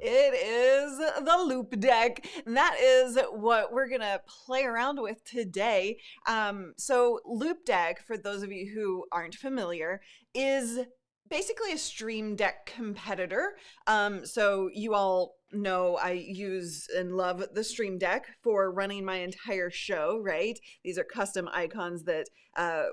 It is the Loupedeck, and that is what we're gonna play around with today. So Loupedeck, for those of you who aren't familiar, is basically a Stream Deck competitor. So you all know I use and love the Stream Deck for running my entire show, right? These are custom icons that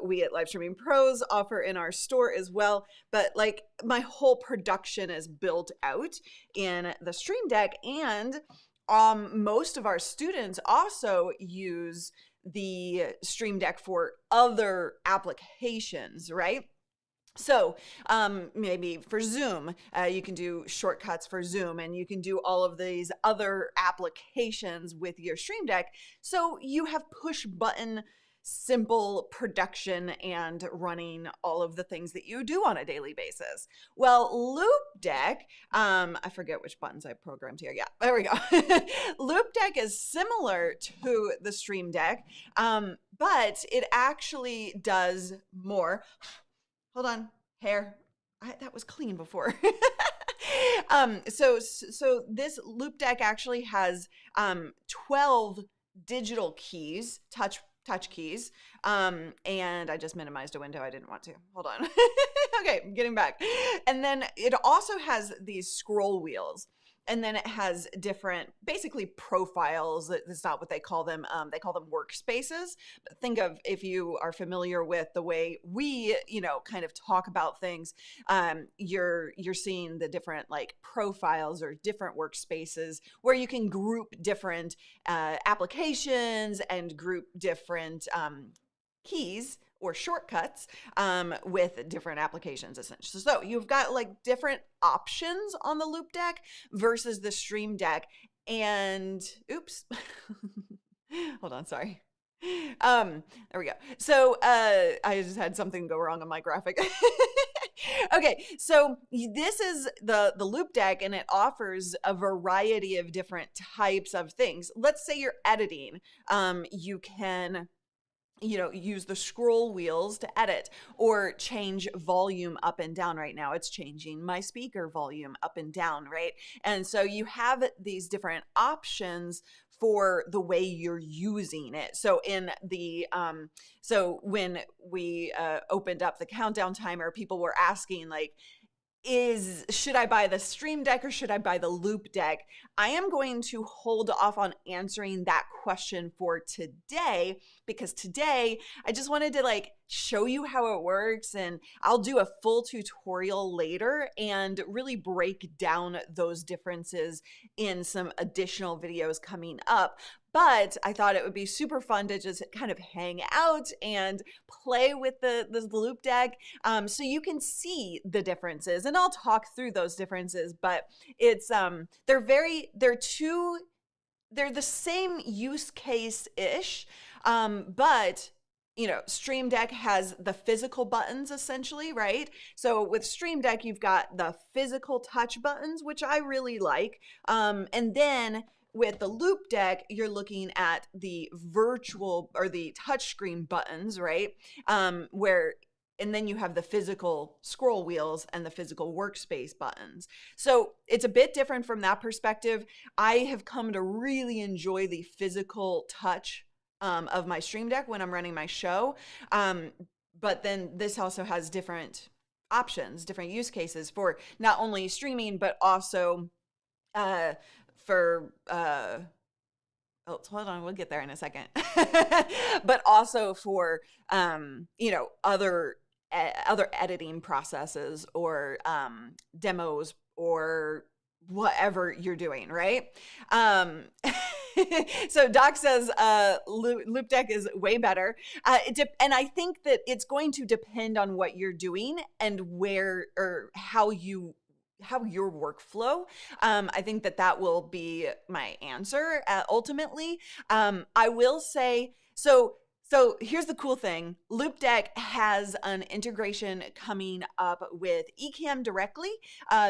we at Live Streaming Pros offer in our store as well. But like my whole production is built out in the Stream Deck, and most of our students also use the Stream Deck for other applications, right? So maybe for Zoom, you can do shortcuts for Zoom, and you can do all of these other applications with your Stream Deck. So you have push button simple production and running all of the things that you do on a daily basis. Well, Loupedeck, I forget which buttons I programmed here. Yeah, there we go. Loupedeck is similar to the Stream Deck, but it actually does more. Hold on, hair. That was clean before. So this Loupedeck actually has 12 digital keys, touch keys, and I just minimized a window. I didn't want to. Hold on. Okay, I'm getting back. And then it also has these scroll wheels. And then it has different, basically profiles. That's not what they call them. They call them workspaces. But think of, if you are familiar with the way we, kind of talk about things, you're seeing the different like profiles or different workspaces where you can group different applications and group different keys or shortcuts with different applications, essentially. So you've got like different options on the Loupedeck versus the Stream Deck. And oops, hold on, sorry. There we go. So I just had something go wrong on my graphic. Okay, so this is the Loupedeck, and it offers a variety of different types of things. Let's say you're editing. You can use the scroll wheels to edit or change volume up and down. Right now it's changing my speaker volume up and down, right? And so you have these different options for the way you're using it. So in the so when we opened up the countdown timer, people were asking like, should I buy the Stream Deck or should I buy the Loupedeck? I am going to hold off on answering that question for today, because today I just wanted to like show you how it works, and I'll do a full tutorial later and really break down those differences in some additional videos coming up. But I thought it would be super fun to just kind of hang out and play with the Loupedeck, so you can see the differences, and I'll talk through those differences. But it's they're the same use case-ish, but Stream Deck has the physical buttons essentially, right? So with Stream Deck, you've got the physical touch buttons, which I really like, and then with the Loupedeck, you're looking at the virtual or the touchscreen buttons, right? And then you have the physical scroll wheels and the physical workspace buttons. So it's a bit different from that perspective. I have come to really enjoy the physical touch of my Stream Deck when I'm running my show. But then this also has different options, different use cases for not only streaming, but also for hold on, we'll get there in a second. But also for other editing processes or demos or whatever you're doing, right? So Doc says Loupedeck is way better, and I think that it's going to depend on what you're doing and where or how your workflow. I think that will be my answer ultimately. I will say, so here's the cool thing. Loupedeck has an integration coming up with ECAMM directly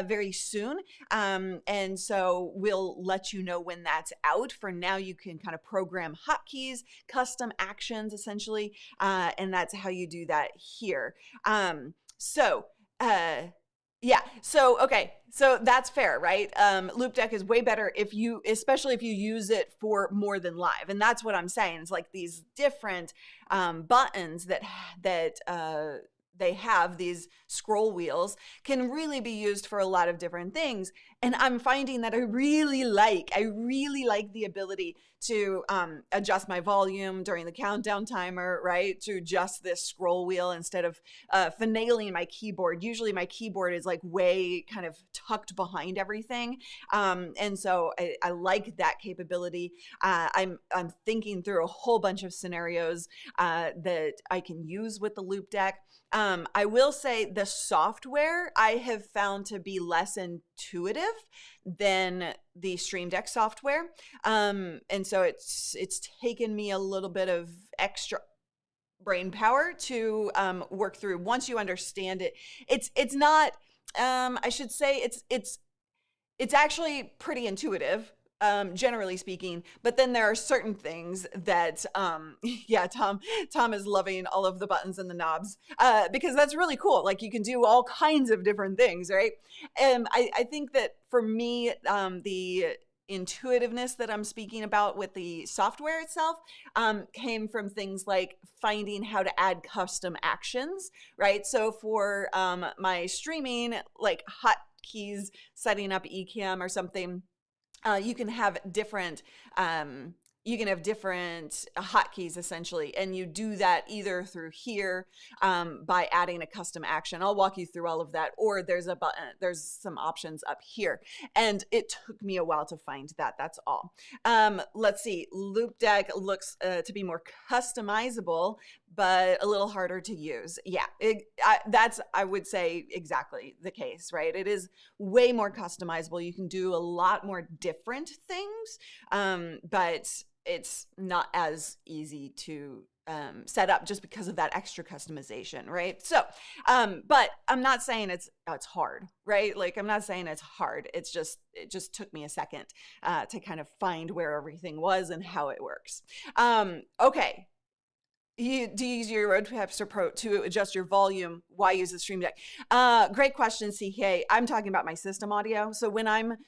very soon. And so we'll let you know when that's out. For now, you can kind of program hotkeys, custom actions essentially, and that's how you do that here. Yeah. So, okay. So that's fair, right? Loupedeck is way better if you, especially if you use it for more than live. And that's what I'm saying. It's like these different buttons that they have, these scroll wheels, can really be used for a lot of different things. And I'm finding that I really like the ability to adjust my volume during the countdown timer, right? To adjust this scroll wheel instead of finagling my keyboard. Usually my keyboard is like way kind of tucked behind everything. And so I like that capability. I'm thinking through a whole bunch of scenarios that I can use with the Loupedeck. I will say the software I have found to be less intuitive than the Stream Deck software. And so it's taken me a little bit of extra brain power to work through. Once you understand it, it's not, I should say it's actually pretty intuitive, generally speaking, but then there are certain things that, yeah, Tom is loving all of the buttons and the knobs, because that's really cool. Like, you can do all kinds of different things, right? And I think that for me, the intuitiveness that I'm speaking about with the software itself came from things like finding how to add custom actions, right? So for my streaming, like hotkeys, setting up ECAMM or something, you can have different hotkeys essentially, and you do that either through here by adding a custom action. I'll walk you through all of that, or there's a button, there's some options up here, and it took me a while to find that. That's all. Let's see. Loupedeck looks to be more customizable, but a little harder to use. Yeah, that's, I would say, exactly the case, right? It is way more customizable. You can do a lot more different things, but it's not as easy to set up just because of that extra customization, right? So, but I'm not saying it's hard, right? Like, I'm not saying it's hard. It just took me a second to kind of find where everything was and how it works. Okay. Do you use your Rodecaster Pro to adjust your volume? Why use the Stream Deck? Great question, CK. I'm talking about my system audio. So when I'm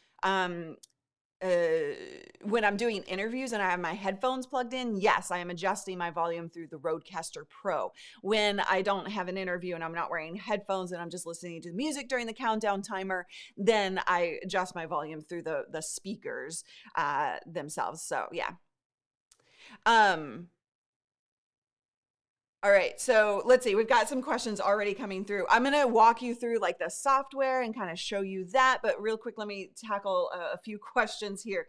doing interviews and I have my headphones plugged in, yes, I am adjusting my volume through the Rodecaster Pro. When I don't have an interview and I'm not wearing headphones and I'm just listening to music during the countdown timer, then I adjust my volume through the speakers themselves. So yeah. All right, so let's see. We've got some questions already coming through. I'm going to walk you through like the software and kind of show you that. But real quick, let me tackle a few questions here.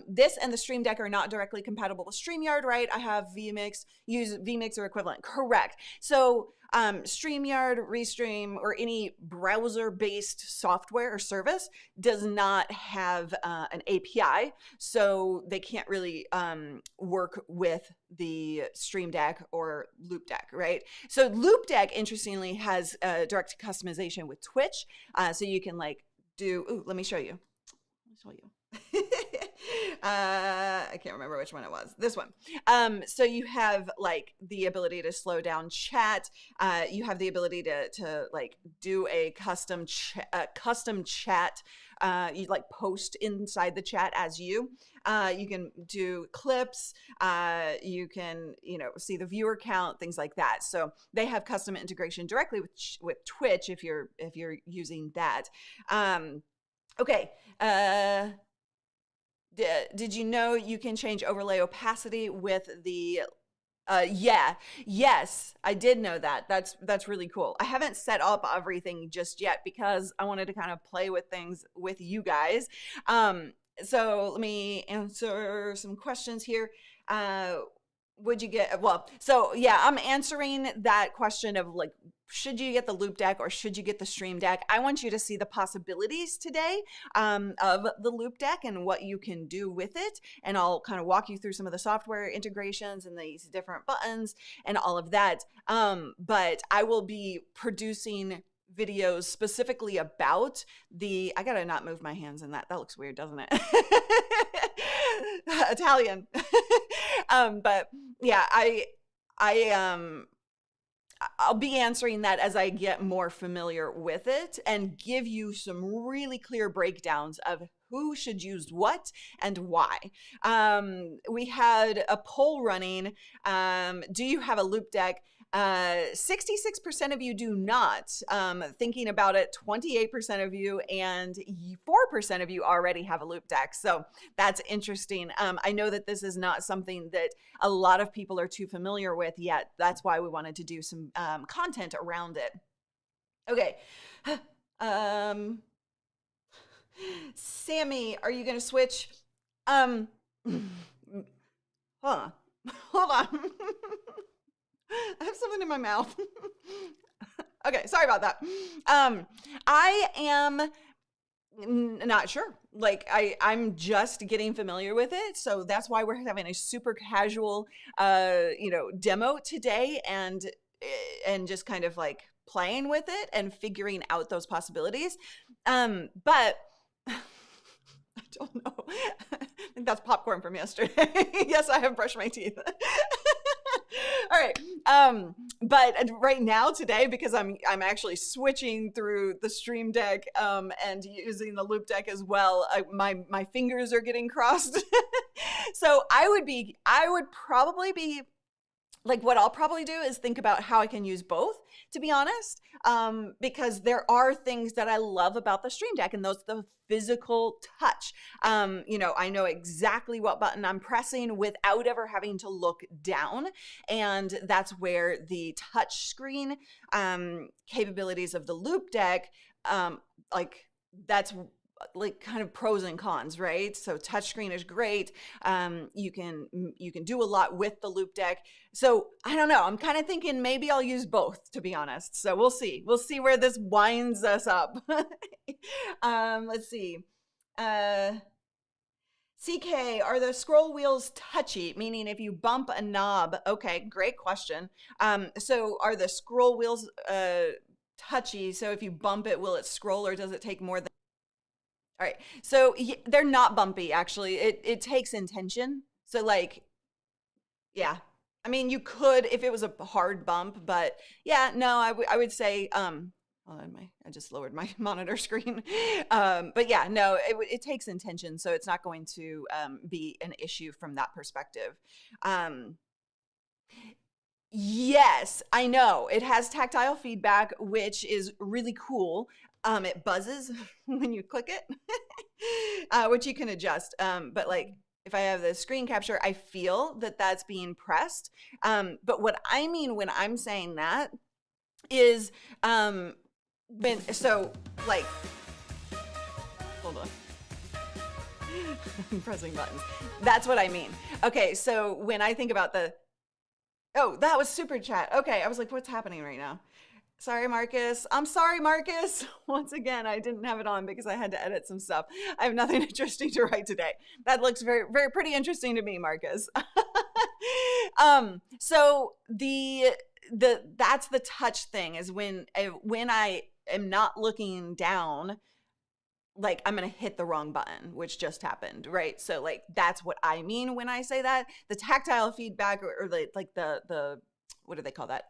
This and the Stream Deck are not directly compatible with StreamYard, right? I have vMix, use vMix or equivalent. Correct. So StreamYard, Restream, or any browser-based software or service does not have an API, so they can't really work with the Stream Deck or Loupedeck, right? So Loupedeck, interestingly, has direct customization with Twitch, so you can like do. Ooh, let me show you. I can't remember which one it was. This one. So you have like the ability to slow down chat. You have the ability to like do a custom chat. You like post inside the chat as you. You can do clips. You can, see the viewer count, things like that. So they have custom integration directly with Twitch if you're using that. Okay. Did you know you can change overlay opacity with the yes, I did know that. That's really cool. I haven't set up everything just yet because I wanted to kind of play with things with you guys. So let me answer some questions here. Would you get, well, so yeah, I'm answering that question of like, should you get the Loupedeck or should you get the Stream Deck? I want you to see the possibilities today of the Loupedeck and what you can do with it. And I'll kind of walk you through some of the software integrations and these different buttons and all of that. But I will be producing videos specifically about I gotta not move my hands in that. That looks weird, doesn't it? Italian. But yeah, I'll be answering that as I get more familiar with it and give you some really clear breakdowns of who should use what and why. We had a poll running. Do you have a Loupedeck? 66% of you do not. Thinking about it, 28% of you and 4% of you already have a Loupedeck. So that's interesting. I know that this is not something that a lot of people are too familiar with yet. That's why we wanted to do some content around it. Okay. Sammy, are you going to switch? Hold on. I have something in my mouth. Okay, sorry about that. I am not sure. Like I'm just getting familiar with it, so that's why we're having a super casual, demo today, and just kind of like playing with it and figuring out those possibilities. But I don't know. I think that's popcorn from yesterday. Yes, I have brushed my teeth. All right. But right now today, because I'm actually switching through the Stream Deck and using the Loupedeck as well, my fingers are getting crossed. So I would probably be like, what I'll probably do is think about how I can use both, to be honest, because there are things that I love about the Stream Deck, and those the physical touch. I know exactly what button I'm pressing without ever having to look down, and that's where the touch screen capabilities of the Loupedeck, that's like kind of pros and cons, right? So touchscreen is great. You can do a lot with the Loupedeck. So I don't know. I'm kind of thinking maybe I'll use both, to be honest. So we'll see. We'll see where this winds us up. Let's see. CK, are the scroll wheels touchy? Meaning if you bump a knob. Okay, great question. So are the scroll wheels touchy? So if you bump it, will it scroll, or does it take more than... All right, so they're not bumpy, actually. It takes intention. So like, yeah. I mean, you could if it was a hard bump, but yeah, no, I would say, hold on, I just lowered my monitor screen. But yeah, no, it takes intention, so it's not going to be an issue from that perspective. Yes, I know. It has tactile feedback, which is really cool. It buzzes when you click it, which you can adjust. But like if I have the screen capture, I feel that that's being pressed. But what I mean when I'm saying that is hold on. I'm pressing buttons. That's what I mean. Okay, so when I think about oh, that was super chat. Okay, I was like, what's happening right now? Sorry, Marcus. I'm sorry, Marcus. Once again, I didn't have it on because I had to edit some stuff. I have nothing interesting to write today. That looks very, very pretty interesting to me, Marcus. So that's the touch thing, is when I am not looking down, like I'm gonna hit the wrong button, which just happened, right? So like that's what I mean when I say that. The tactile feedback or like the what do they call that?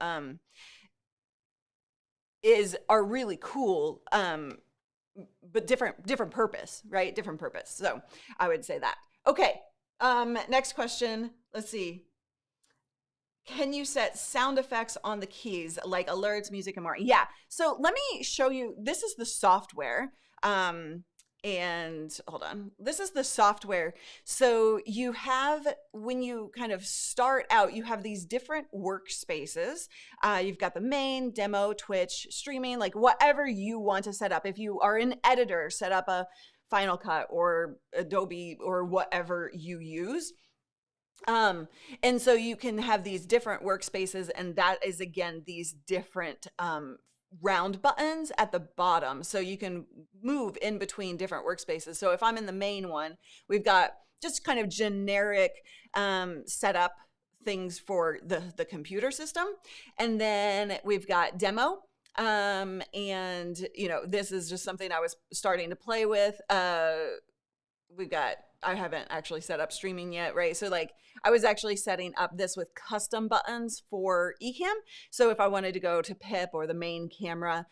Are really cool, but different purpose, right? Different purpose. So I would say that. Okay, next question. Let's see. Can you set sound effects on the keys, like alerts, music, and more? Yeah. So let me show you. This is the software. And hold on, this is the software. So you have, when you kind of start out, you have these different workspaces. You've got the main, demo, Twitch, streaming, like whatever you want to set up. If you are an editor, set up a Final Cut or Adobe or whatever you use. And so you can have these different workspaces, and that is again these different round buttons at the bottom, so you can move in between different workspaces. So if I'm in the main one, we've got just kind of generic setup things for the computer system, and then we've got demo, and this is just something I was starting to play with I haven't actually set up streaming yet, right? So like I was actually setting up this with custom buttons for ECAMM. So if I wanted to go to PIP or the main camera,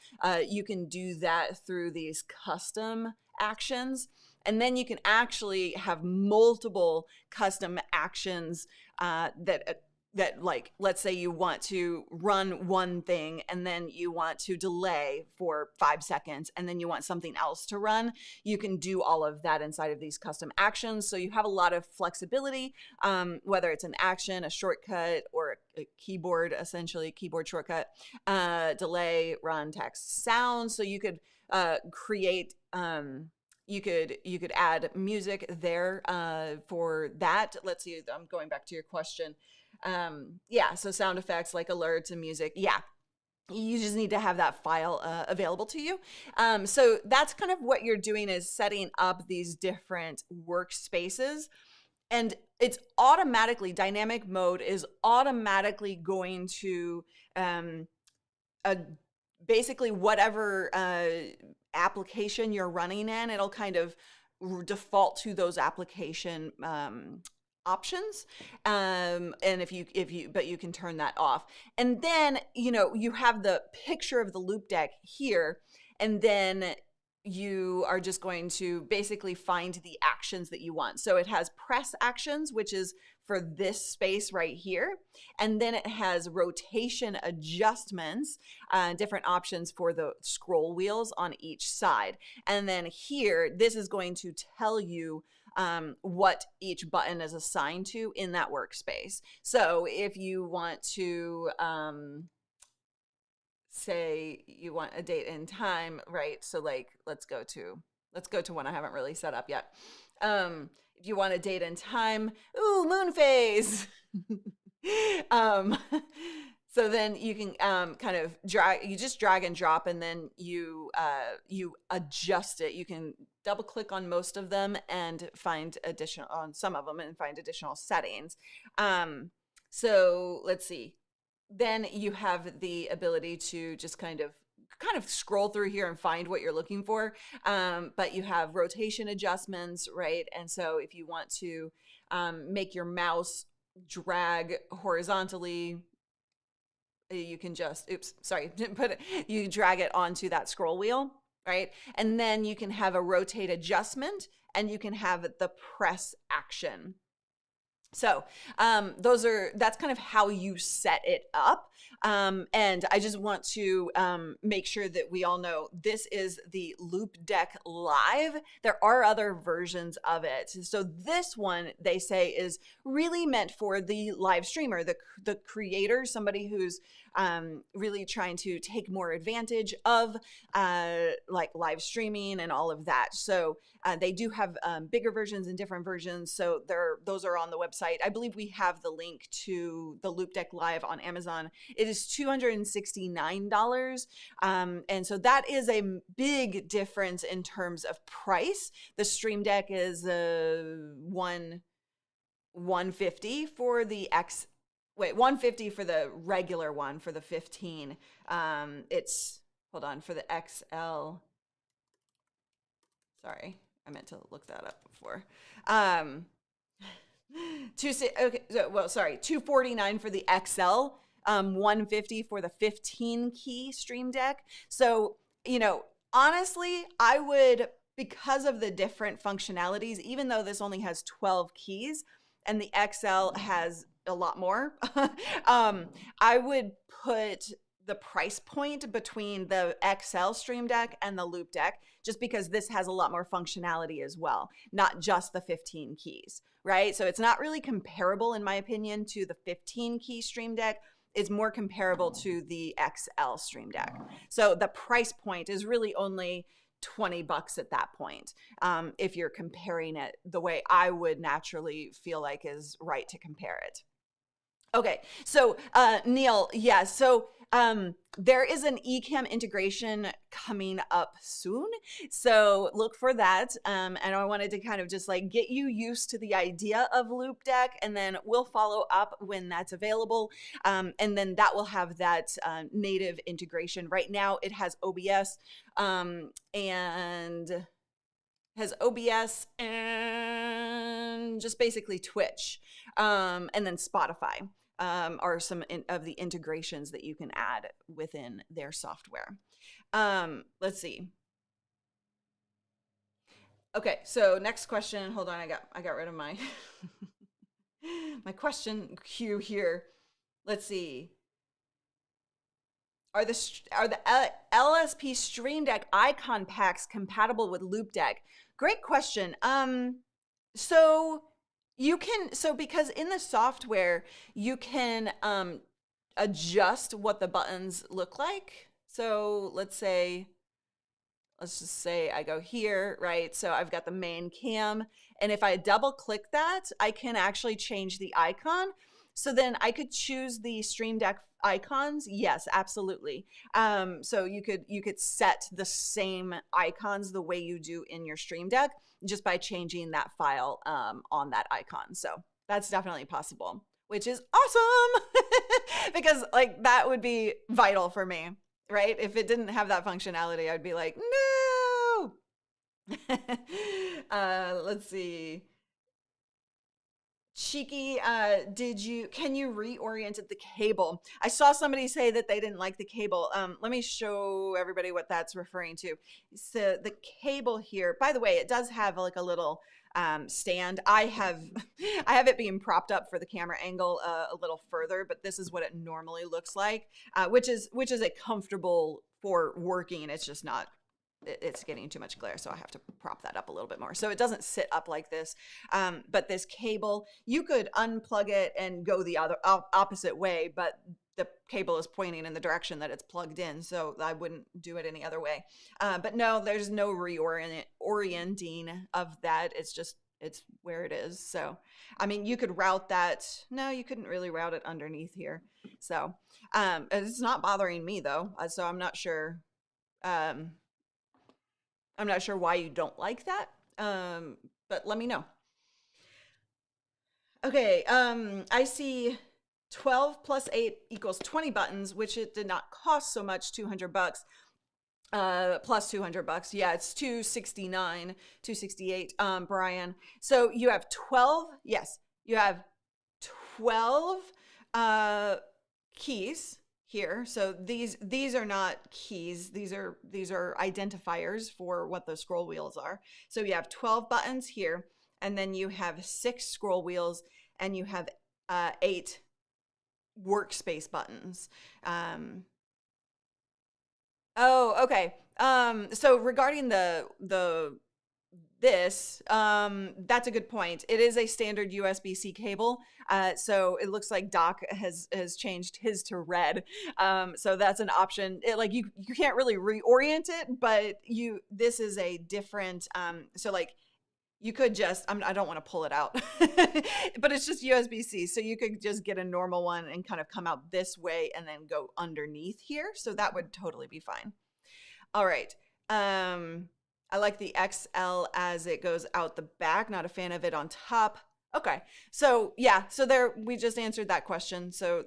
you can do that through these custom actions. And then you can actually have multiple custom actions that like, let's say you want to run one thing and then you want to delay for 5 seconds and then you want something else to run. You can do all of that inside of these custom actions. So you have a lot of flexibility, whether it's an action, a shortcut, or a keyboard, essentially keyboard shortcut, delay, run, text, sound. So you could create, you could add music there for that. Let's see, I'm going back to your question. Yeah, so sound effects like alerts and music. Yeah, you just need to have that file available to you. So that's kind of what you're doing, is setting up these different workspaces. And it's automatically, dynamic mode is automatically going to basically whatever application you're running in, it'll kind of default to those application options, and but you can turn that off. And then you have the picture of the Loupedeck here, and then you are just going to basically find the actions that you want. So it has press actions, which is for this space right here, and then it has rotation adjustments, different options for the scroll wheels on each side. And then here, this is going to tell you what each button is assigned to in that workspace. So if you want to say you want a date and time, right? So like let's go to one I haven't really set up yet. If you want a date and time, ooh, moon phase. So then you can kind of just drag and drop, and then you adjust it. You can double click on most of them and find on some of them and find additional settings. So let's see. Then you have the ability to just kind of scroll through here and find what you're looking for. But you have rotation adjustments, right? And so if you want to make your mouse drag horizontally, you can just, you drag it onto that scroll wheel, right? And then you can have a rotate adjustment, and you can have the press action. So that's kind of how you set it up. And I just want to make sure that we all know this is the Loupedeck Live. There are other versions of it. So this one, they say, is really meant for the live streamer, the creator, somebody who's really trying to take more advantage of like live streaming and all of that. So they do have bigger versions and different versions. So those are on the website. I believe we have the link to the Loupedeck Live on Amazon. It is $269. And so that is a big difference in terms of price. The Stream Deck is $150 for the $150 for the regular one for the 15. Hold on, for the XL. Sorry, I meant to look that up before. $249 for the XL, $150 for the 15 key Stream Deck. So, honestly, I would, because of the different functionalities, even though this only has 12 keys and the XL has a lot more, I would put the price point between the XL Stream Deck and the Loupedeck, just because this has a lot more functionality as well, not just the 15 keys, right? So it's not really comparable, in my opinion, to the 15 key Stream Deck. It's more comparable to the XL Stream Deck. So the price point is really only $20 at that point, if you're comparing it the way I would naturally feel like is right to compare it. Okay, so Neil, yeah, so there is an ECAMM integration coming up soon, so look for that. And I wanted to kind of just like get you used to the idea of Loupedeck, and then we'll follow up when that's available, and then that will have that native integration. Right now it has OBS and then just basically Twitch, and then Spotify are some of the integrations that you can add within their software. Let's see. Okay, so next question. Hold on, I got rid of my my question queue here. Let's see. Are the LSP Stream Deck icon packs compatible with Loupedeck? Great question. So you can, so because in the software you can adjust what the buttons look like. So let's just say I go here, right? So I've got the main cam, and if I double click that, I can actually change the icon. So then I could choose the Stream Deck icons. Yes, absolutely. So you could set the same icons the way you do in your Stream Deck just by changing that file on that icon. So that's definitely possible, which is awesome because like that would be vital for me, right? If it didn't have that functionality, I'd be like, no. Let's see. Cheeky, can you reorient the cable? I saw somebody say that they didn't like the cable. Let me show everybody what that's referring to. So the cable here, by the way, it does have like a little stand. I have it being propped up for the camera angle a little further, but this is what it normally looks like, which is a comfortable for working. It's just not, it's getting too much glare, so I have to prop that up a little bit more. So it doesn't sit up like this. But this cable, you could unplug it and go the other opposite way, but the cable is pointing in the direction that it's plugged in, so I wouldn't do it any other way. But no, there's no reorienting of that. It's just, it's where it is. So, I mean, you could route that. No, you couldn't really route it underneath here. So, it's not bothering me though. So I'm not sure. I'm not sure why you don't like that, but let me know. Okay, I see 12 plus 8 equals 20 buttons, which it did not cost so much, 200 bucks, plus 200 bucks. Yeah, it's 269, 268, Brian. So you have 12, yes, you have 12 keys here. So these are not keys. These are identifiers for what the scroll wheels are. So you have 12 buttons here, and then you have 6 scroll wheels, and you have 8 workspace buttons. Oh, okay. So regarding this, that's a good point. It is a standard USB-C cable. So it looks like Doc has changed his to red. So that's an option. Like you can't really reorient it, but this is a different, so like you could just, I don't want to pull it out, but it's just USB-C. So you could just get a normal one and kind of come out this way and then go underneath here. So that would totally be fine. All right. I like the XL as it goes out the back. Not a fan of it on top. Okay. So yeah, so there, we just answered that question. So,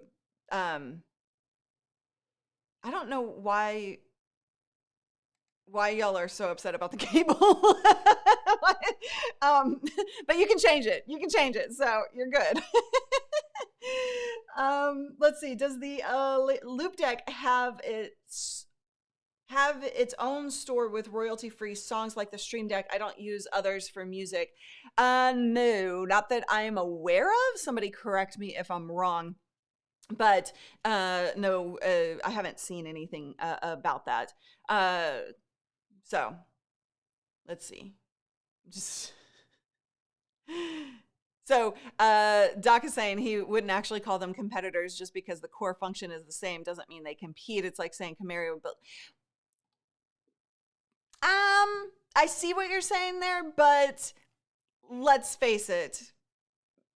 I don't know why y'all are so upset about the cable. But you can change it. You can change it. So you're good. Let's see. Does the Loupedeck have its own store with royalty-free songs like the Stream Deck? I don't use others for music. No, not that I'm aware of. Somebody correct me if I'm wrong. But no, I haven't seen anything about that. So let's see. So Doc is saying he wouldn't actually call them competitors just because the core function is the same. Doesn't mean they compete. It's like saying Camaro, but I see what you're saying there, but let's face it,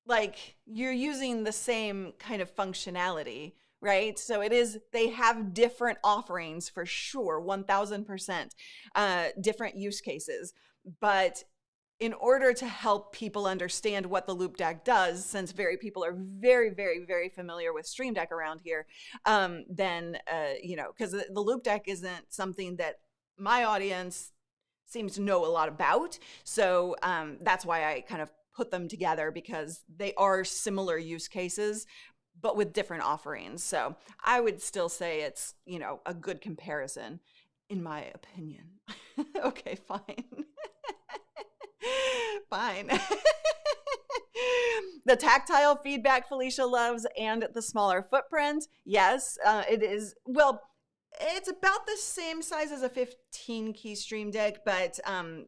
like you're using the same kind of functionality, right? So they have different offerings for sure, 1000%, different use cases. But in order to help people understand what the Loupedeck does, since people are very, very, very familiar with Stream Deck around here, then, because the Loupedeck isn't something that my audience seems to know a lot about. So that's why I kind of put them together because they are similar use cases, but with different offerings. So I would still say it's, you know, a good comparison, in my opinion. Okay, fine. Fine. The tactile feedback Felicia loves and the smaller footprint. Yes, it is. Well, it's about the same size as a 15 key Stream Deck, but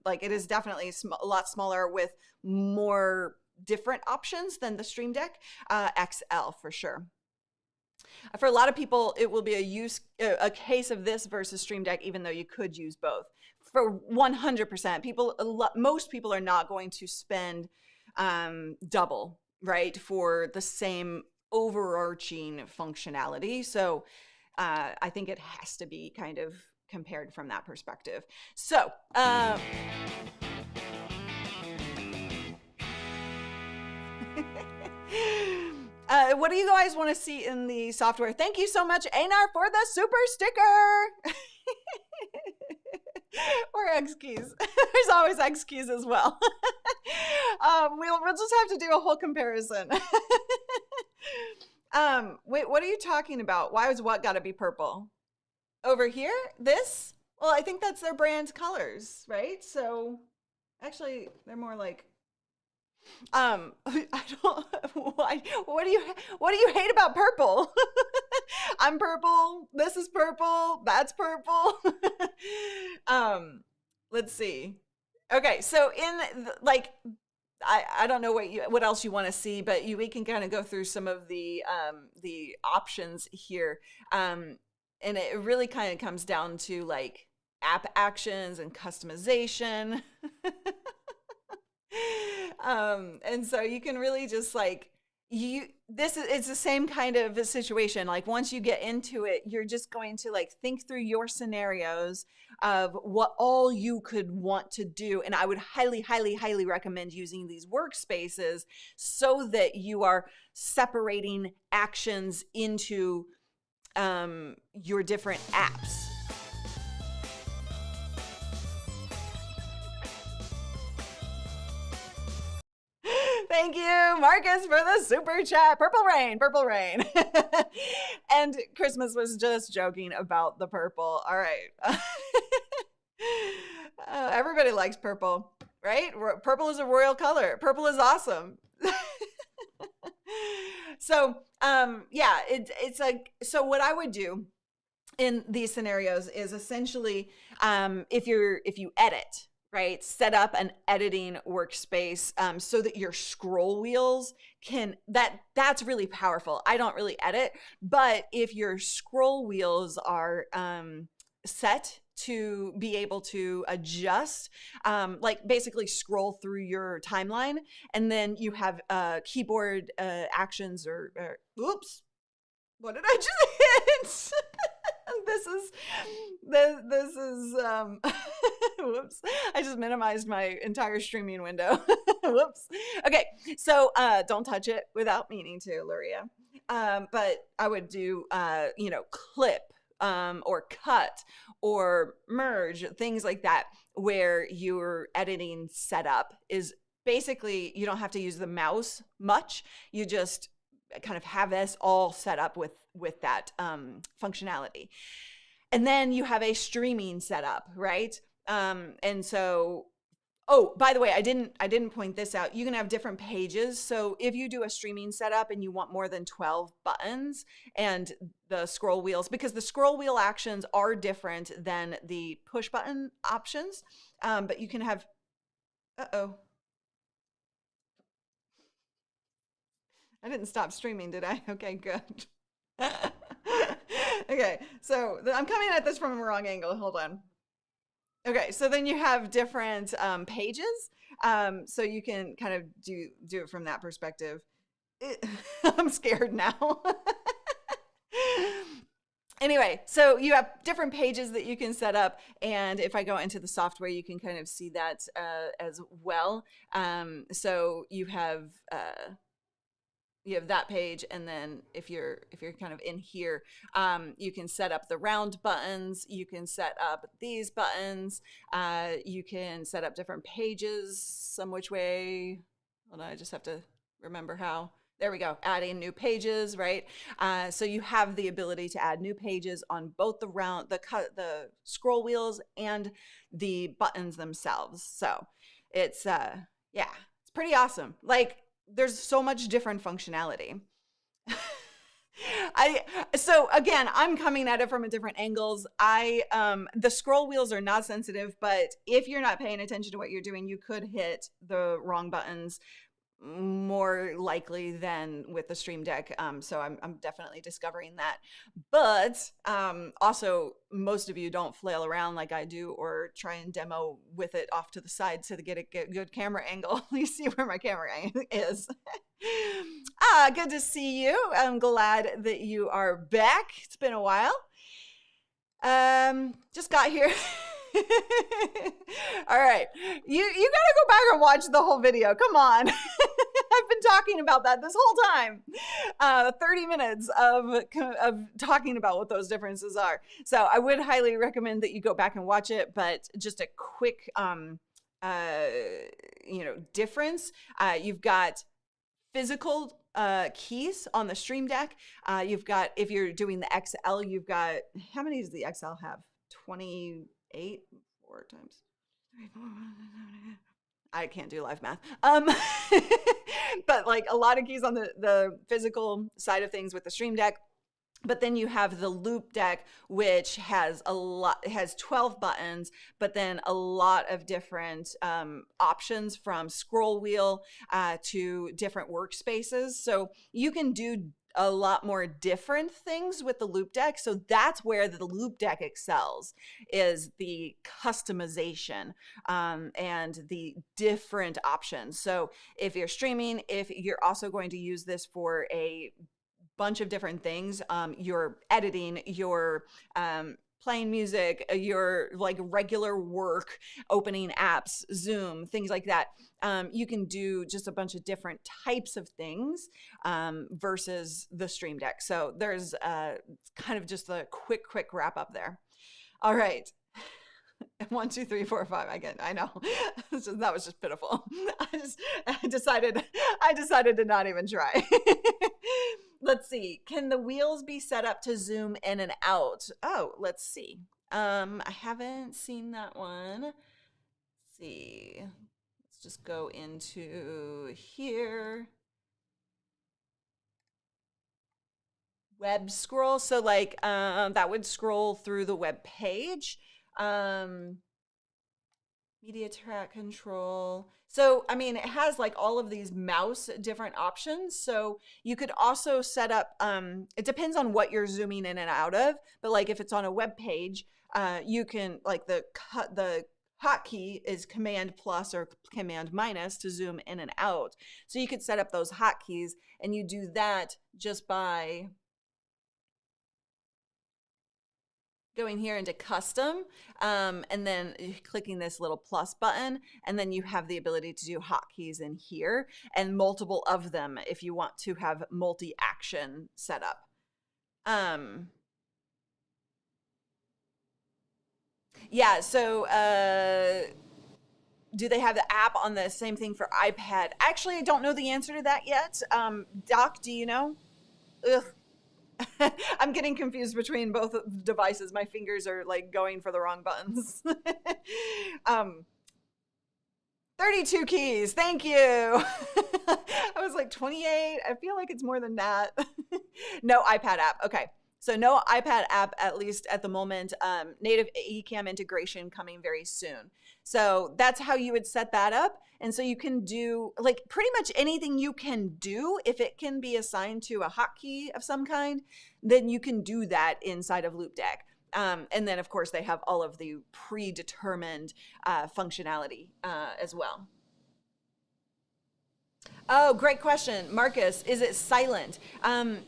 like it is definitely a lot smaller with more different options than the Stream Deck. XL for sure. For a lot of people, it will be a case of this versus Stream Deck, even though you could use both. For 100%, most people are not going to spend double, right, for the same overarching functionality. So I think it has to be kind of compared from that perspective. So what do you guys want to see in the software? Thank you so much, Einar, for the super sticker. Or X keys. There's always X keys as well. We'll just have to do a whole comparison. Wait, what are you talking about? Why is what gotta be purple? Over here? This? Well, I think that's their brand colors, right? So actually they're more like I don't why what do you hate about purple? I'm purple, this is purple, that's purple. Let's see. Okay, so in like I don't know what else you want to see, but we can kind of go through some of the options here. And it really kind of comes down to like app actions and customization. And so you can really just like it's the same kind of a situation. Like once you get into it, you're just going to like think through your scenarios of what all you could want to do. And I would highly, highly, highly recommend using these workspaces so that you are separating actions into your different apps. Thank you, Marcus, for the super chat. Purple rain, purple rain. And Christmas was just joking about the purple. All right. Everybody likes purple, right? Purple is a royal color. Purple is awesome. So, yeah, it's like, so what I would do in these scenarios is essentially, if you edit, right, set up an editing workspace so that your scroll wheels that's really powerful. I don't really edit, but if your scroll wheels are set to be able to adjust, like basically scroll through your timeline, and then you have keyboard actions or oops, what did I just hit? This is whoops, I just minimized my entire streaming window. Whoops. Okay, so don't touch it without meaning to, Luria. But I would do clip or cut or merge, things like that, where your editing setup is basically you don't have to use the mouse much. You just kind of have this all set up with that functionality. And then you have a streaming setup, right? And so, oh, by the way, I didn't point this out. You can have different pages. So if you do a streaming setup and you want more than 12 buttons and the scroll wheels, because the scroll wheel actions are different than the push button options, but you can have, uh-oh. I didn't stop streaming, did I? Okay, good. Okay, so I'm coming at this from a wrong angle. Hold on. Okay, so then you have different pages. So you can kind of do it from that perspective. I'm scared now. Anyway, so you have different pages that you can set up. And if I go into the software, you can kind of see that as well. So you have that page, and then if you're kind of in here, you can set up the round buttons, you can set up these buttons, you can set up different pages some which way. hold on, I just have to remember how. There we go, adding new pages, right? So you have the ability to add new pages on both the scroll wheels and the buttons themselves. So it's, yeah, it's pretty awesome. Like, there's so much different functionality. So again, I'm coming at it from a different angles. The scroll wheels are not sensitive, but if you're not paying attention to what you're doing, you could hit the wrong buttons more likely than with the Stream Deck. So I'm definitely discovering that. But also, most of you don't flail around like I do or try and demo with it off to the side to get a good camera angle. You see where my camera is. Good to see you. I'm glad that you are back. It's been a while. Just got here. All right, you gotta go back and watch the whole video. Come on. I've been talking about that this whole time. 30 minutes of talking about what those differences are. So I would highly recommend that you go back and watch it, but just a quick difference. You've got physical keys on the Stream Deck. You've got, if you're doing the XL, you've got, how many does the XL have? 28, 4 times 3, 4, I can't do live math. But like a lot of keys on the physical side of things with the Stream Deck. But then you have the Loupedeck, which has 12 buttons, but then a lot of different options from scroll wheel to different workspaces. So you can do a lot more different things with the Loupedeck. So that's where the Loupedeck excels, is the customization and the different options. So if you're streaming, if you're also going to use this for a bunch of different things, your editing, your playing music, your like regular work, opening apps, Zoom, things like that. You can do just a bunch of different types of things versus the Stream Deck. So there's kind of just a quick wrap up there. All right. 1, 2, 3, 4, 5. I know. That was just pitiful. I decided to not even try. Let's see. Can the wheels be set up to zoom in and out? Oh, let's see. I haven't seen that one. Let's see. Let's just go into here. Web scroll. So like that would scroll through the web page. Media track control. So, I mean, it has like all of these mouse different options. So you could also set up, it depends on what you're zooming in and out of, but like if it's on a web page, you can, like the hotkey is Command plus or Command minus to zoom in and out. So you could set up those hotkeys, and you do that just by going here into custom and then clicking this little plus button, and then you have the ability to do hotkeys in here and multiple of them if you want to have multi-action set up. Yeah, so do they have the app on the same thing for iPad? Actually, I don't know the answer to that yet. Doc, do you know? Ugh. I'm getting confused between both devices. My fingers are like going for the wrong buttons. 32 keys. Thank you. I was like 28. I feel like it's more than that. No iPad app. Okay. So no iPad app, at least at the moment. Native ECAMM integration coming very soon. So that's how you would set that up. And so you can do like pretty much anything you can do. If it can be assigned to a hotkey of some kind, then you can do that inside of Loupedeck. And then, of course, they have all of the predetermined functionality as well. Oh, great question. Marcus, is it silent?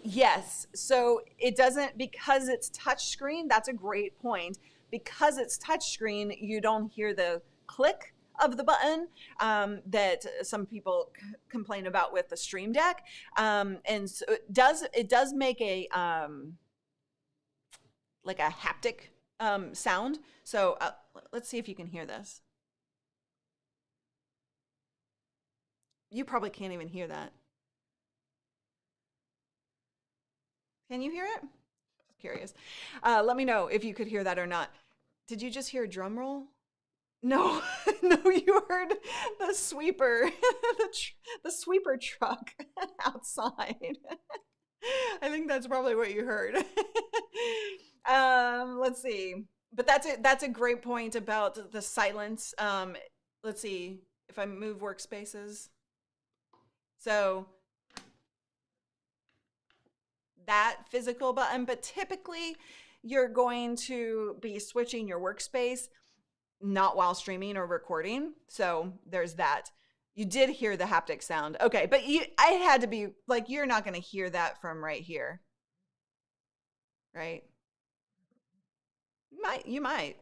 Yes. So it doesn't, because it's touchscreen. That's a great point. Because it's touchscreen, you don't hear the click of the button that some people complain about with the Stream Deck. And so it does make a like a haptic sound. So let's see if you can hear this. You probably can't even hear that. Can you hear it? Just curious. Let me know if you could hear that or not. Did you just hear a drum roll? No, no, you heard the sweeper, the sweeper truck outside. I think that's probably what you heard. Let's see. But that's a great point about the silence. Let's see if I move workspaces. So that physical button, but typically you're going to be switching your workspace, not while streaming or recording. So there's that. You did hear the haptic sound. Okay, but I had to be like, you're not going to hear that from right here. Right? You might.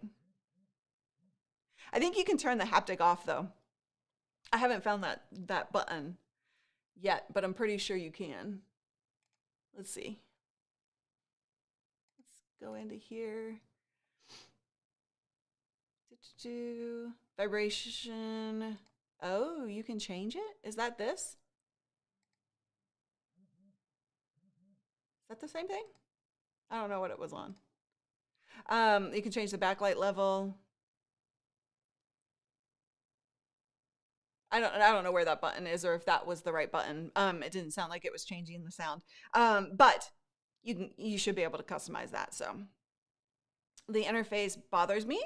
I think you can turn the haptic off though. I haven't found that button yet, but I'm pretty sure you can. Let's see. Let's go into here. Vibration. Oh, you can change it? Is that this? Is that the same thing? I don't know what it was on. You can change the backlight level. I don't know where that button is or if that was the right button. It didn't sound like it was changing the sound. But you should be able to customize that. So the interface bothers me.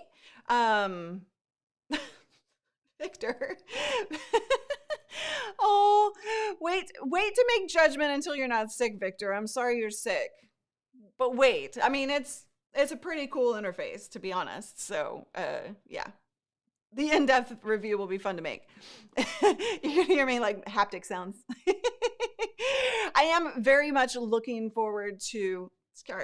Victor. Oh, wait to make judgment until you're not sick, Victor. I'm sorry you're sick. But wait, I mean, it's a pretty cool interface, to be honest. So, yeah. The in-depth review will be fun to make. You can hear me like haptic sounds. I am very much looking forward to,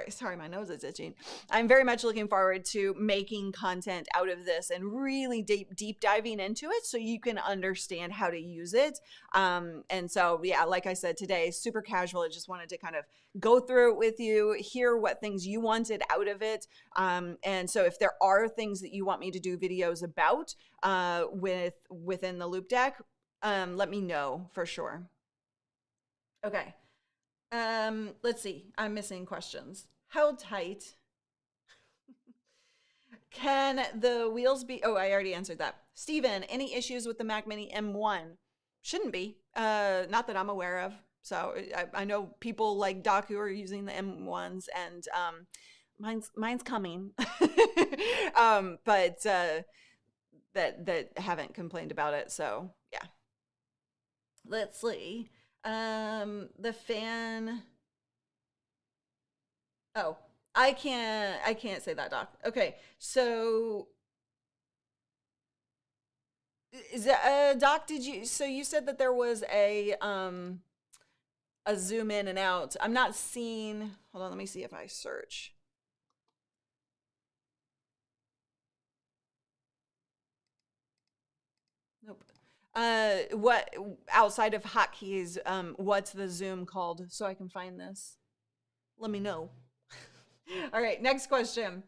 sorry, my nose is itching. I'm very much looking forward to making content out of this and really deep diving into it so you can understand how to use it. And so, yeah, like I said today, super casual. I just wanted to kind of go through it with you, hear what things you wanted out of it. And so if there are things that you want me to do videos about within the Loupedeck, let me know for sure. Okay. Let's see. I'm missing questions. How tight can the wheels be? Oh, I already answered that. Steven, any issues with the Mac Mini M1? Shouldn't be. Not that I'm aware of. So I know people like Doc who are using the M1s, and mine's coming. But that haven't complained about it. So yeah. Let's see. The fan. Oh, I can't say that, Doc. Okay, so is that, Doc, so you said that there was a zoom in and out. I'm not seeing, hold on, let me see if I search. Nope. What outside of hotkeys, what's the zoom called so I can find this? Let me know. All right, next question.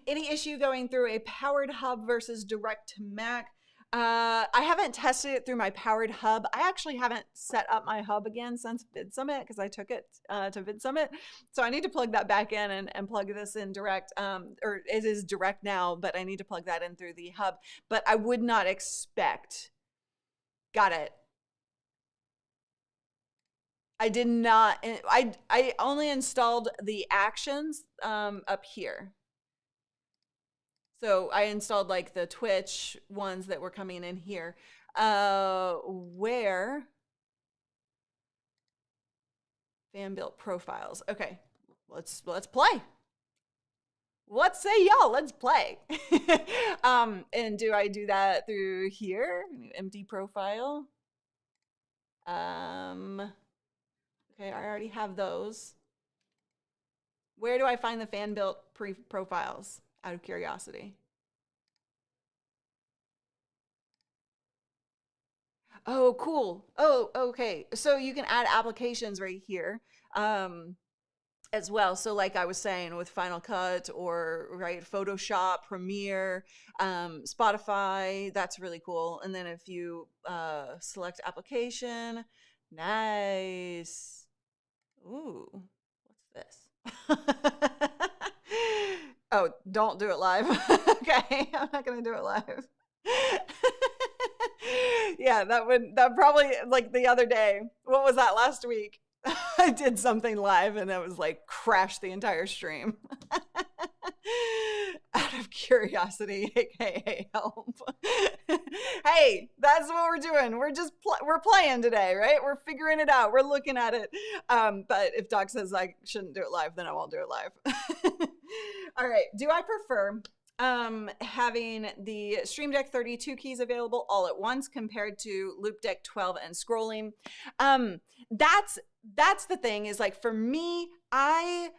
Any issue going through a powered hub versus direct to Mac? I haven't tested it through my powered hub. I actually haven't set up my hub again since VidSummit because I took it to VidSummit. So I need to plug that back in and plug this in direct, or it is direct now, but I need to plug that in through the hub. But I would not expect, got it. I did not, I only installed the actions up here. So I installed like the Twitch ones that were coming in here. Where fan built profiles. Okay, let's play. What say y'all? Let's play. And do I do that through here? Empty profile. Okay, I already have those. Where do I find the fan built profiles? Out of curiosity. Oh, cool. Oh, okay. So you can add applications right here. as well. So like I was saying with Final Cut or right, Photoshop, Premiere, Spotify, that's really cool. And then if you select application, nice. Ooh, what's this? Oh, don't do it live. Okay, I'm not gonna do it live. Yeah, that probably, like the other day, what was that, last week? I did something live and it was like crashed the entire stream. Out of curiosity, aka help. Hey, that's what we're doing. We're playing today, right? We're figuring it out. We're looking at it. But if Doc says I shouldn't do it live, then I won't do it live. All right. Do I prefer having the Stream Deck 32 keys available all at once compared to Loupedeck 12 and scrolling? That's the thing, is like, for me, I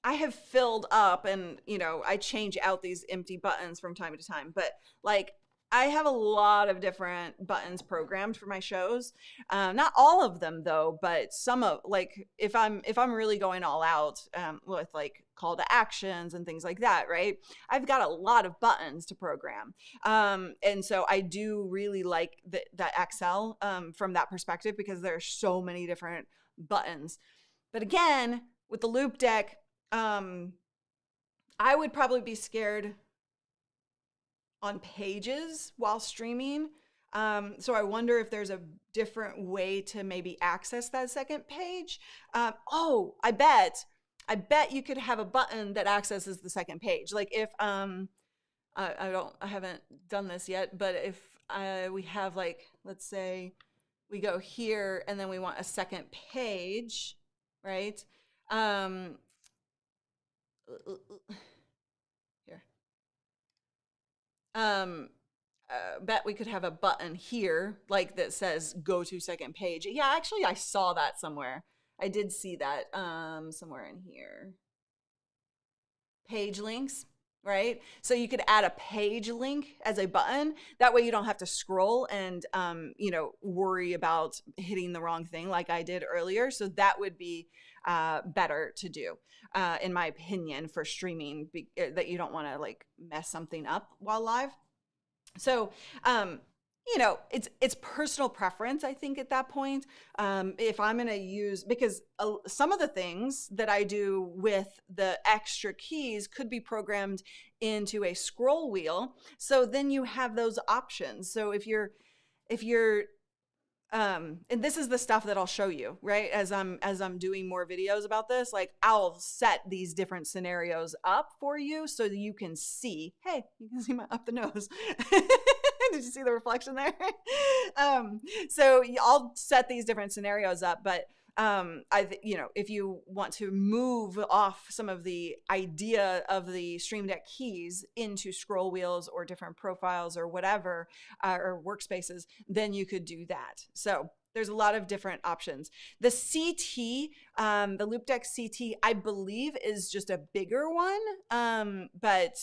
have filled up, and you know, I change out these empty buttons from time to time, but like I have a lot of different buttons programmed for my shows. Not all of them though, but some of, like, if I'm really going all out with like call to actions and things like that, right? I've got a lot of buttons to program. And so I do really like that Excel from that perspective, because there are so many different buttons. But again, with the Loupedeck, I would probably be scared on pages while streaming. So I wonder if there's a different way to maybe access that second page. Oh, I bet you could have a button that accesses the second page. Like if, I haven't done this yet, but if we have, like, let's say we go here and then we want a second page, right? Here. Bet we could have a button here, like, that says go to second page. Yeah, actually I saw that somewhere. I did see that somewhere in here. Page links, right? So you could add a page link as a button. That way you don't have to scroll and you know, worry about hitting the wrong thing like I did earlier. So that would be better to do, in my opinion, for streaming, that you don't want to like mess something up while live. So, you know, it's personal preference, I think, at that point. If I'm going to use, because some of the things that I do with the extra keys could be programmed into a scroll wheel. So then you have those options. So if you're, and this is the stuff that I'll show you, right? As I'm doing more videos about this, like I'll set these different scenarios up for you so that you can see, hey, you can see my up the nose. Did you see the reflection there? So I'll set these different scenarios up, but you know, if you want to move off some of the idea of the Stream Deck keys into scroll wheels or different profiles or whatever, or workspaces, then you could do that. So there's a lot of different options. The CT, the Loupedeck CT, I believe is just a bigger one, but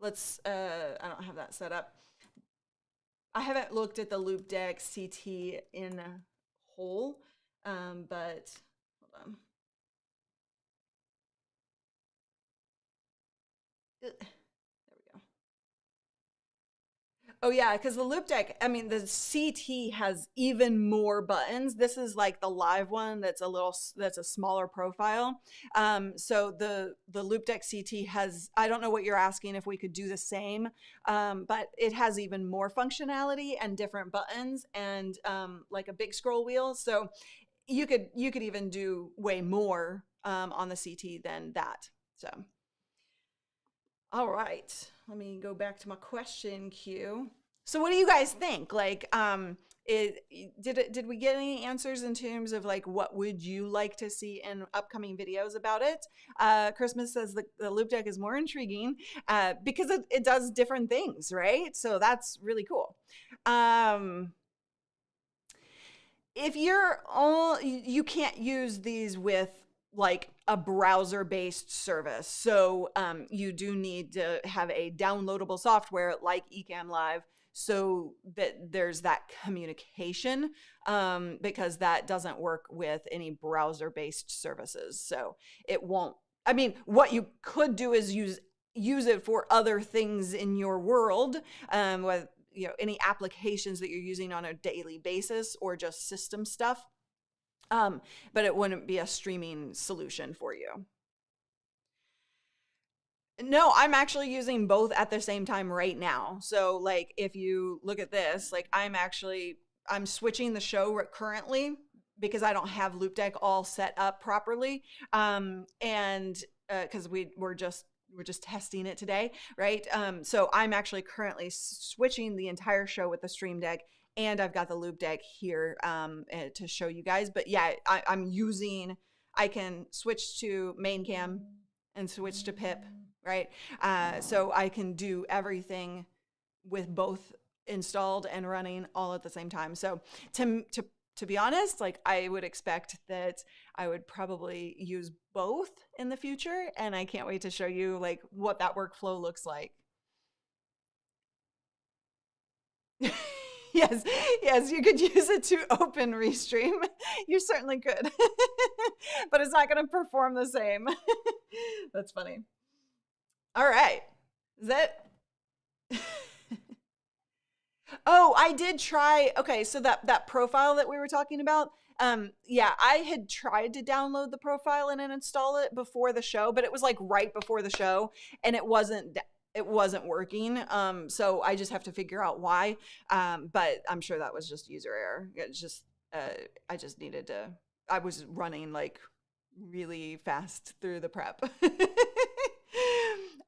let's, I don't have that set up. I haven't looked at the Loupedeck CT in whole. But hold on. There we go. Oh yeah, because the Loupedeck, I mean, the CT has even more buttons. This is like the live one that's a smaller profile. So the Loupedeck CT has, I don't know what you're asking, if we could do the same, but it has even more functionality and different buttons and like a big scroll wheel. So you could even do way more on the CT than that. So, all right, let me go back to my question queue. So, what do you guys think? Like, did we get any answers in terms of like what would you like to see in upcoming videos about it? Christmas says the Loupedeck is more intriguing because it does different things, right? So that's really cool. If you can't use these with like a browser-based service. So you do need to have a downloadable software like ECAMM Live so that there's that communication, because that doesn't work with any browser-based services. So it won't, I mean, what you could do is use it for other things in your world, with, you know, any applications that you're using on a daily basis or just system stuff. But it wouldn't be a streaming solution for you. No, I'm actually using both at the same time right now. So like, if you look at this, like I'm switching the show currently because I don't have Loupedeck all set up properly. And because we're just testing it today, right? So I'm actually currently switching the entire show with the Stream Deck, and I've got the Loupedeck here to show you guys. But yeah, I can switch to main cam and switch to pip, right? So I can do everything with both installed and running all at the same time. So to be honest, like, I would expect that I would probably use both in the future, and I can't wait to show you like what that workflow looks like. Yes, you could use it to open Restream. You certainly could, but it's not going to perform the same. That's funny. All right, is that? Oh, I did try. Okay, so that profile that we were talking about, yeah, I had tried to download the profile and then install it before the show, but it was like right before the show, and it wasn't working. So I just have to figure out why. But I'm sure that was just user error. It's just I was running like really fast through the prep.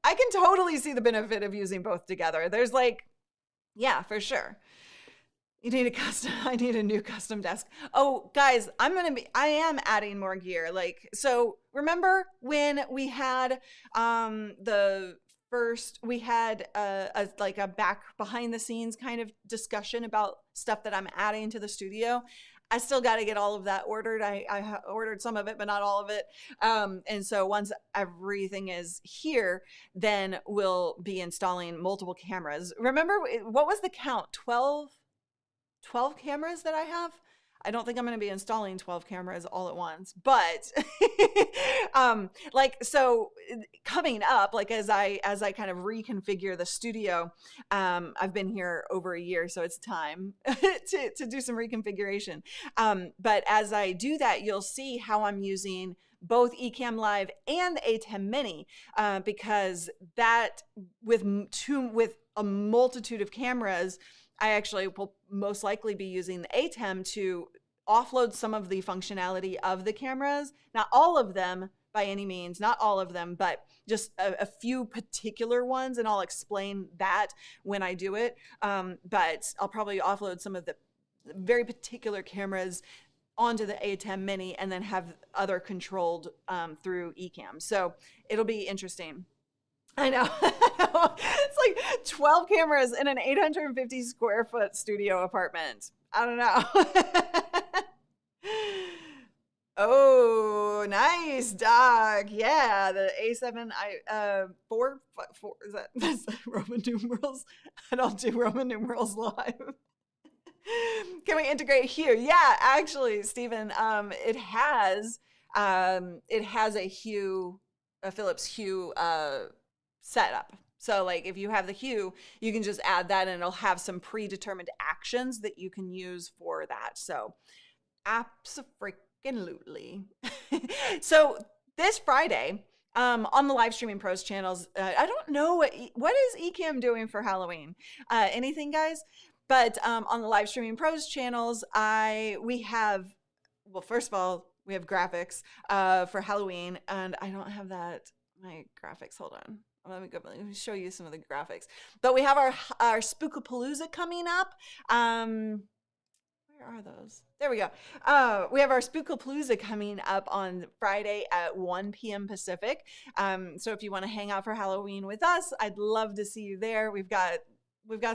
I can totally see the benefit of using both together. There's like, yeah, for sure. I need a new custom desk. Oh, guys, I am adding more gear. Like, so remember when we had we had a back behind the scenes kind of discussion about stuff that I'm adding to the studio. I still got to get all of that ordered. I ordered some of it, but not all of it. And so once everything is here, then we'll be installing multiple cameras. Remember, what was the count? 12 cameras that I have? I don't think I'm going to be installing 12 cameras all at once, but like, so coming up, like as I kind of reconfigure the studio, I've been here over a year, so it's time to do some reconfiguration. But as I do that, you'll see how I'm using both ECAMM Live and the A10 Mini, because that with a multitude of cameras, I actually will most likely be using the A10 to offload some of the functionality of the cameras. Not all of them by any means, not all of them, but just a few particular ones, and I'll explain that when I do it. But I'll probably offload some of the very particular cameras onto the A10 Mini and then have other controlled through ECAMM. So it'll be interesting. I know. It's like 12 cameras in an 850 square foot studio apartment. I don't know. Oh, nice, dog. Yeah, the A7 4 is that's Roman numerals. I don't do Roman numerals live. Can we integrate here? Yeah, actually, Stephen, it has a Philips Hue setup. So like, if you have the Hue, you can just add that and it'll have some predetermined actions that you can use for that. So abso-freaking-lutely. So this Friday, on the Live Streaming Pros channels, I don't know what is ECAMM doing for Halloween. Anything, guys? But on the Live Streaming Pros channels, we have, well, first of all, we have graphics for Halloween, and I don't have my graphics. Hold on. Let me show you some of the graphics. But we have our Spookapalooza coming up. Where are those? There we go. We have our Spookapalooza coming up on Friday at 1 p.m. Pacific. So if you want to hang out for Halloween with us, I'd love to see you there. We've got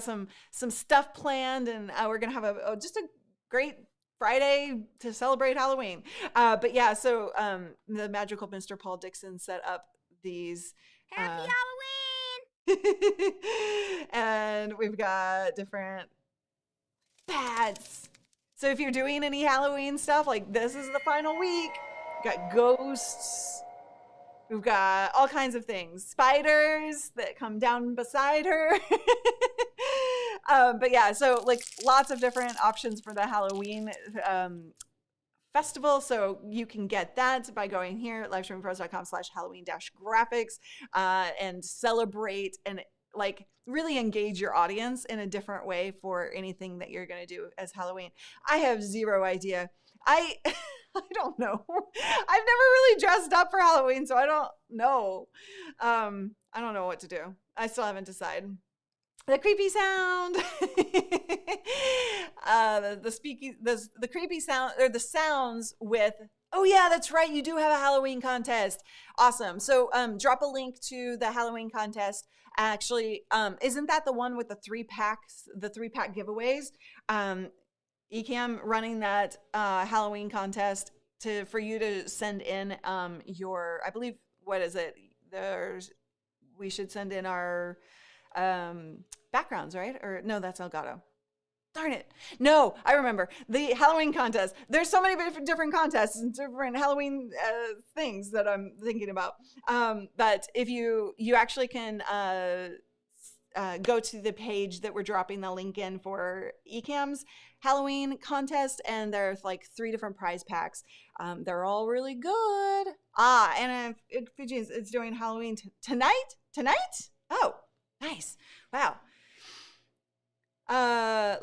some stuff planned, and we're gonna have just a great Friday to celebrate Halloween. But yeah, so the magical Mr. Paul Dixon set up these. Happy And we've got different fads. So if you're doing any Halloween stuff, like this is the final week. We've got ghosts. We've got all kinds of things. Spiders that come down beside her. But yeah, so like lots of different options for the Halloween festival. So you can get that by going here at livestreampros.com/Halloween-graphics and celebrate and like really engage your audience in a different way for anything that you're going to do as Halloween. I have zero idea. I don't know. I've never really dressed up for Halloween, so I don't know. I don't know what to do. I still haven't decided. The creepy sound, the creepy sound, or the sounds with, oh yeah, that's right, you do have a Halloween contest. Awesome. So drop a link to the Halloween contest. Actually, isn't that the one with the 3-pack giveaways? ECAMM running that Halloween contest for you to send in your, I believe, what is it? We should send in our backgrounds, right? Or no, that's Elgato. Darn it. No, I remember the Halloween contest. There's so many different contests and different Halloween things that I'm thinking about. But if you actually can go to the page that we're dropping the link in for ECAMM's Halloween contest, and there's like 3 different prize packs. They're all really good. And it's doing Halloween tonight? Oh, nice. Wow.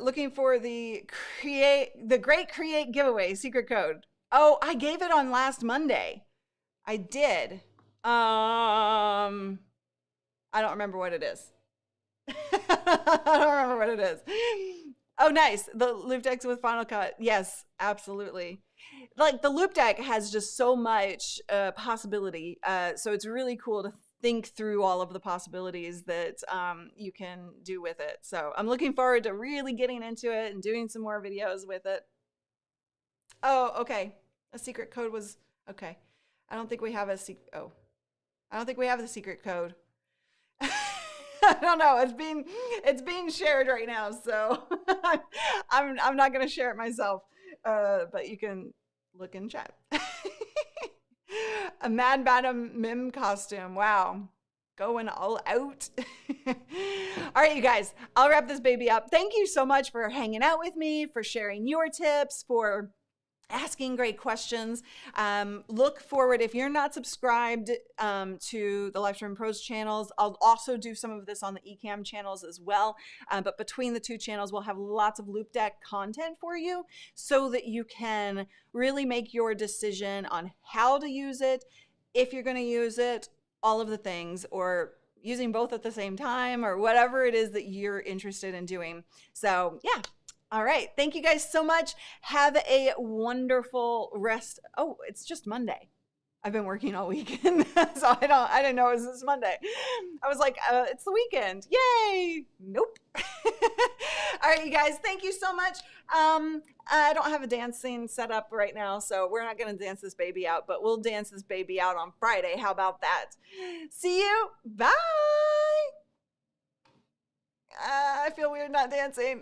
Looking for the Great Create giveaway secret code. Oh, I gave it on last Monday. I did. I don't remember what it is. I don't remember what it is. Oh, nice. The Loupedeck with Final Cut. Yes, absolutely. Like the Loupedeck has just so much possibility. So it's really cool to think through all of the possibilities that you can do with it. So I'm looking forward to really getting into it and doing some more videos with it. Oh, okay. A secret code was, okay. I don't think we have a secret, I don't think we have the secret code. I don't know. It's being shared right now, so I'm not gonna share it myself. But you can look in chat. A Mad Madam Mim costume. Wow. Going all out. All right, you guys, I'll wrap this baby up. Thank you so much for hanging out with me, for sharing your tips, for asking great questions. Look forward, if you're not subscribed to the Livestream Pros channels, I'll also do some of this on the ECAMM channels as well. But between the 2 channels, we'll have lots of Loupedeck content for you so that you can really make your decision on how to use it, if you're going to use it, all of the things, or using both at the same time, or whatever it is that you're interested in doing. So yeah. All right. Thank you guys so much. Have a wonderful rest. Oh, it's just Monday. I've been working all weekend, so I didn't know it was this Monday. I was like, it's the weekend. Yay. Nope. All right, you guys, thank you so much. I don't have a dancing set up right now, so we're not going to dance this baby out, but we'll dance this baby out on Friday. How about that? See you. Bye. I feel weird not dancing.